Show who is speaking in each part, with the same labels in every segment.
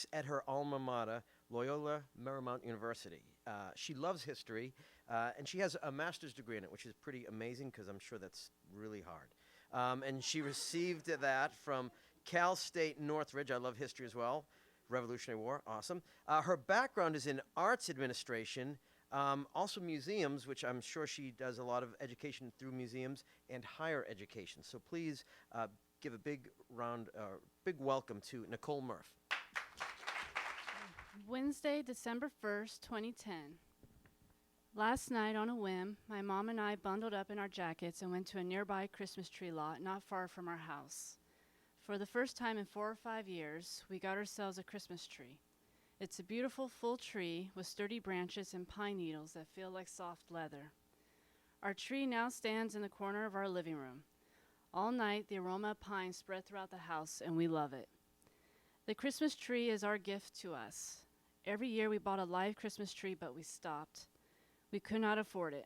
Speaker 1: works at her alma mater, Loyola Marymount University. She loves history, and she has a master's degree in it, which is pretty amazing because I'm sure that's really hard. And she received that from Cal State Northridge. I love history as well. Revolutionary War, awesome. Her background is in arts administration, also museums, which I'm sure she does a lot of education through museums, and higher education. So please give a big welcome to Nicole Murph.
Speaker 2: Wednesday, December 1st, 2010. Last night, on a whim, my mom and I bundled up in our jackets and went to a nearby Christmas tree lot not far from our house. For the first time in 4 or 5 years, we got ourselves a Christmas tree. It's a beautiful full tree with sturdy branches and pine needles that feel like soft leather. Our tree now stands in the corner of our living room. All night, the aroma of pine spread throughout the house, and we love it. The Christmas tree is our gift to us. Every year we bought a live Christmas tree, but we stopped. We could not afford it.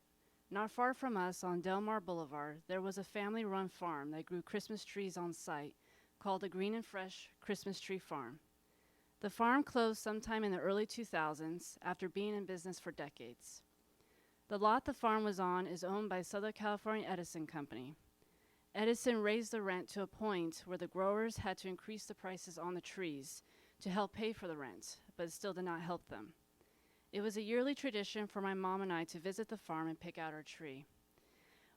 Speaker 2: Not far from us on Del Mar Boulevard, there was a family-run farm that grew Christmas trees on site, called the Green and Fresh Christmas Tree Farm. The farm closed sometime in the early 2000s after being in business for decades. The lot the farm was on is owned by Southern California Edison Company. Edison raised the rent to a point where the growers had to increase the prices on the trees to help pay for the rent, but it still did not help them. It was a yearly tradition for my mom and I to visit the farm and pick out our tree.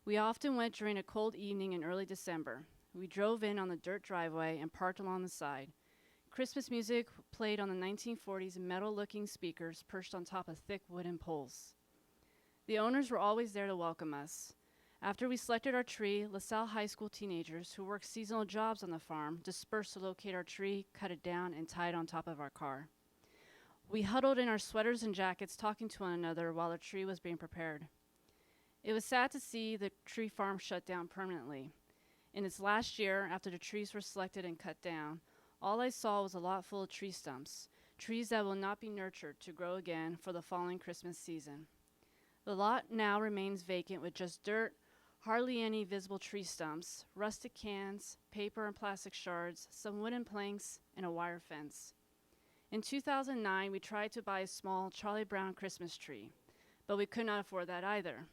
Speaker 2: We often went during a cold evening in early December. We drove in on the dirt driveway and parked along the side. Christmas music played on the 1940s metal-looking speakers perched on top of thick wooden poles. The owners were always there to welcome us. After we selected our tree, LaSalle High School teenagers who worked seasonal jobs on the farm dispersed to locate our tree, cut it down, and tie it on top of our car. We huddled in our sweaters and jackets talking to one another while the tree was being prepared. It was sad to see the tree farm shut down permanently. In its last year, after the trees were selected and cut down, all I saw was a lot full of tree stumps, trees that will not be nurtured to grow again for the following Christmas season. The lot now remains vacant with just dirt, hardly any visible tree stumps, rustic cans, paper and plastic shards, some wooden planks, and a wire fence. In 2009, we tried to buy a small Charlie Brown Christmas tree, but we could not afford that either.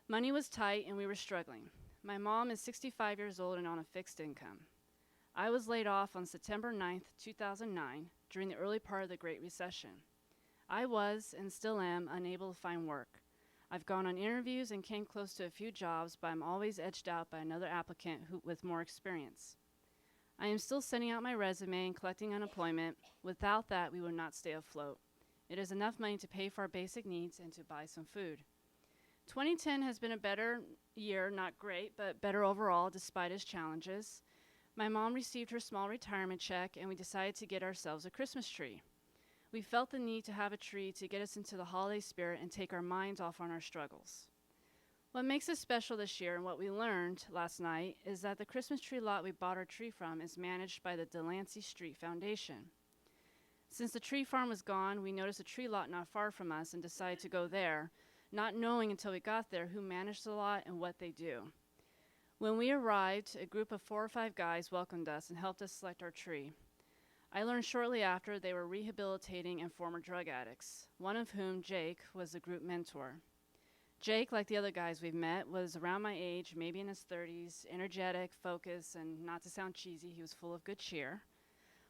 Speaker 2: Money was tight and we were struggling. My mom is 65 years old and on a fixed income. I was laid off on September 9th, 2009, during the early part of the Great Recession. I was, and still am, unable to find work. I've gone on interviews and came close to a few jobs, but I'm always edged out by another applicant with more experience. I am still sending out my resume and collecting unemployment. Without that, we would not stay afloat. It is enough money to pay for our basic needs and to buy some food. 2010 has been a better year, not great, but better overall despite its challenges. My mom received her small retirement check, and we decided to get ourselves a Christmas tree. We felt the need to have a tree to get us into the holiday spirit and take our minds off on our struggles. What makes it special this year and what we learned last night is that the Christmas tree lot we bought our tree from is managed by the Delancey Street Foundation. Since the tree farm was gone, we noticed a tree lot not far from us and decided to go there, not knowing until we got there who managed the lot and what they do. When we arrived, a group of 4 or 5 guys welcomed us and helped us select our tree. I learned shortly after they were rehabilitating and former drug addicts, one of whom, Jake, was the group mentor. Jake, like the other guys we've met, was around my age, maybe in his 30s, energetic, focused, and not to sound cheesy, he was full of good cheer.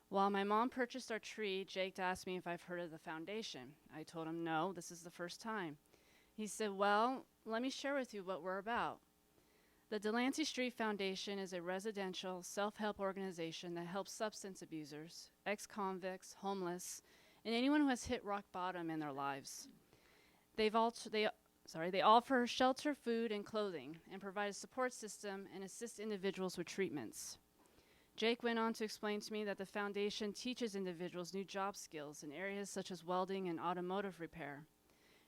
Speaker 2: While my mom purchased our tree, Jake asked me if I've heard of the foundation. I told him no, this is the first time. He said, well, let me share with you what we're about. The Delancey Street Foundation is a residential self-help organization that helps substance abusers, ex-convicts, homeless, and anyone who has hit rock bottom in their lives. They offer shelter, food, and clothing, and provide a support system and assist individuals with treatments. Jake went on to explain to me that the foundation teaches individuals new job skills in areas such as welding and automotive repair.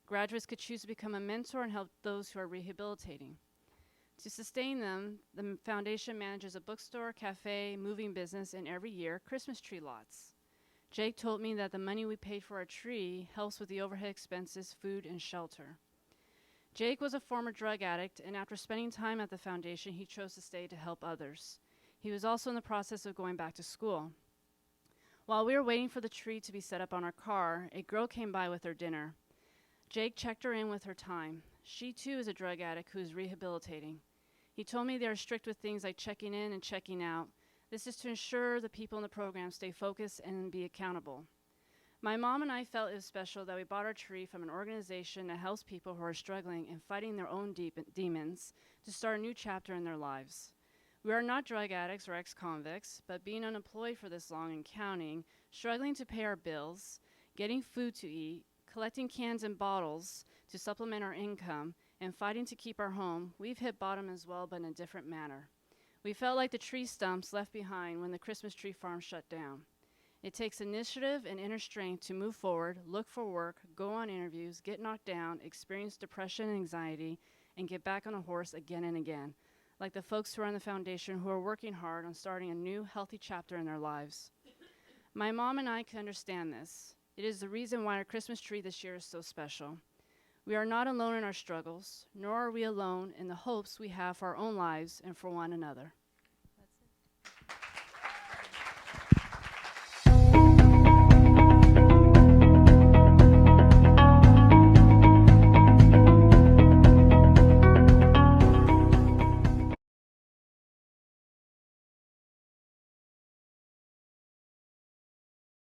Speaker 2: Graduates could choose to become a mentor and help those who are rehabilitating. To sustain them, the foundation manages a bookstore, cafe, moving business, and every year, Christmas tree lots. Jake told me that the money we paid for our tree helps with the overhead expenses, food, and shelter. Jake was a former drug addict, and after spending time at the foundation, he chose to stay to help others. He was also in the process of going back to school. While we were waiting for the tree to be set up on our car, a girl came by with her dinner. Jake checked her in with her time. She too is a drug addict who is rehabilitating. He told me they are strict with things like checking in and checking out. This is to ensure the people in the program stay focused and be accountable. My mom and I felt it was special that we bought our tree from an organization that helps people who are struggling and fighting their own demons to start a new chapter in their lives. We are not drug addicts or ex-convicts, but being unemployed for this long and counting, struggling to pay our bills, getting food to eat, collecting cans and bottles to supplement our income, and fighting to keep our home, we've hit bottom as well, but in a different manner. We felt like the tree stumps left behind when the Christmas tree farm shut down. It takes initiative and inner strength to move forward, look for work, go on interviews, get knocked down, experience depression and anxiety, and get back on a horse again and again, like the folks who are on the foundation who are working hard on starting a new, healthy chapter in their lives. My mom and I can understand this. It is the reason why our Christmas tree this year is so special. We are not alone in our struggles, nor are we alone in the hopes we have for our own lives and for one another.